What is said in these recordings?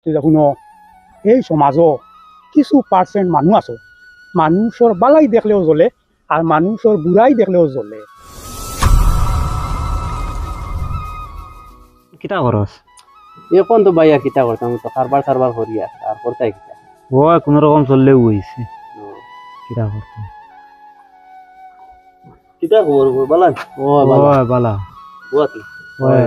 শুনো এই সমাজও কিছু পার্সেন্ট মানুষ আছে মানুষের বালাই দেখলেও জ্বলে আর মানুষের বুড়াই দেখলেও জ্বলে। কিতা করস? এখন তো ভাইয়া কিতা করতাম, তো কারবার সারবার করিয়া আর করতাই কিতা। ও কোন রকম চললে হইছে কিতা করতে। কিতা খবর বালান? ও বালা বালা বুয়াতি ওই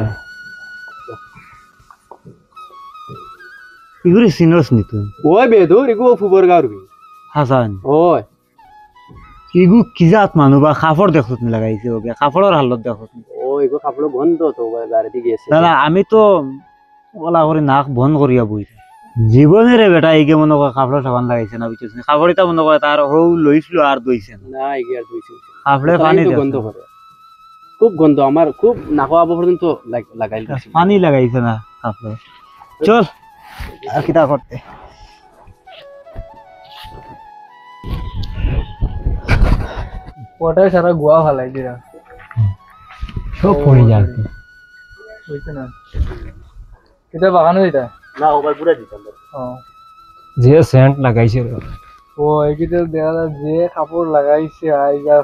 ইগুরি সিনস নি তুই? ওই বেদুর ইগো ফুবর গারবি হাসান ওই ইগু কিজাত মানুষ বা কাপড় দেখত নি লাগাইছে ওকে কাপড়ের হালত দেখত নি। ও ইগো কাপড় বন্ধ তো গাড়িতে গিয়েছে। দাদা আমি তো ওলা করে নাক বন্ধ করিয়া বইছে জীবনের বেটা এইকে মনে করে কাপড় সাবান লাগাইছে না বুঝছিস কাপড়টা মনে করে তার হৌ লইছিল আর দইছে না না ইগে আর দুইছে কাপড়ে পানি গন্ধ করে, খুব গন্ধ, আমার খুব নাকো আবো পর্যন্ত লাগাইল পানি লাগাইছে না কাপড়ে। চল আর কিতা করতে। ওটাই সারা গোয়া ফালাই দিরা সব পড়ে যায় বুঝছে না এটা বাগানো এটা না ওবার পুরা দিতাম। যে সেন্ট লাগাইছে ও এইটা দেখা যায় যে কাপড় লাগাইছে আইগা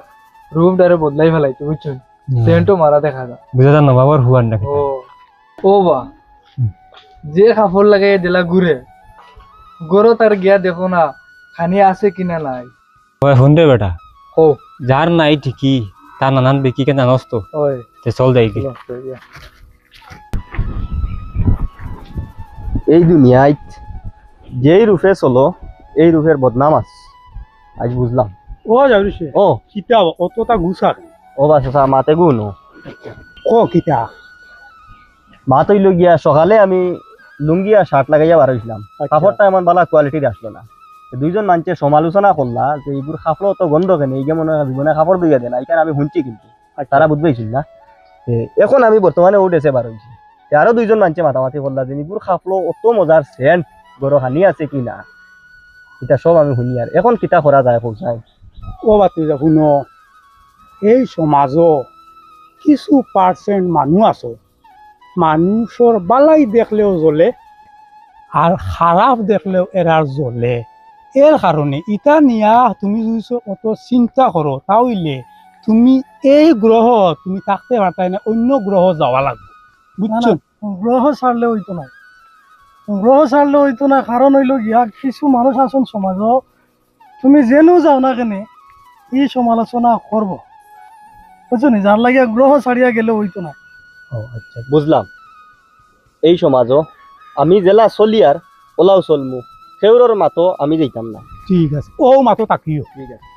রুমটারে বদলাই ফেলাইছে বুঝছো, সেন্টও মারা দেখা যায় বুঝা জানো বাবার হুয়ার না ও ও বা যে কাপড় লাগাই দিলা ঘুরে গরো তার গিয়া দেখো না খানি আছে কিনা নাই। ওই হুন্দে বেটা ও যার নাই ঠিকই তার নানান বিকি কে জানোস তো ওই তে চল যাই কি এই দুনিয়ায় যেই রূপে চলো এই রূপের বদনাম আছে আজ বুঝলাম। ও যাবি ও কিতা অতটা গুছা ও বাসা মাতে গুনো ক কিতা মা তৈল গিয়া সকালে আমি লুঙ্গি আর শার্ট লাগাইয়া বার হয়েছিলাম, কাপড়টা এমন ভালো কোয়ালিটির আসলো না। দুইজন মানুষের সমালোচনা করলা যে এইগুর কাপড় তো গন্ধ কেন, এই মনে হয় জীবনে কাপড় দুইয়া দেন এইখানে আমি শুনছি কিন্তু তারা বুঝবেছিল না। এখন আমি বর্তমানে ও ডেসে বার হয়েছি, আরো দুইজন মানুষে মাতামাতি করলা যে এইগুর কাপড় অত মজার সেন্ট গরো হানি আছে কি না, এটা সব আমি শুনি। আর এখন কিতা করা যায় পৌঁছায় ও বাতি শুনো এই সমাজও কিছু পার্সেন্ট মানুষ আছে মানুষের বালাই দেখলেও জ্বলে আর খারাপ দেখলেও এরার জ্বলে। এর কারণে ইটা নিয়া তুমি যদি অত চিন্তা করো তাহলে তুমি এই গ্রহ তুমি থাকতে পারতাই না, অন্য গ্রহ যাওয়া লাগবে বুঝছো। গ্রহ ছাড়লে হইতো না, গ্রহ ছাড়লে হইতো না, কারণ হইল গিয়া কিছু মানুষ আছেন সমাজ তুমি যেনও যাও না কেন এই সমালোচনা করবো বুঝছো নি, যার লাগিয়া গ্রহ ছাড়িয়া গেলে হইতো না। আচ্ছা বুঝলাম। এই সমাজও আমি জেলা চলি আর ওলাও চলমু, সেউরর মাতো আমি যাইতাম না। ঠিক আছে ও মাতো তাকিও। ঠিক আছে।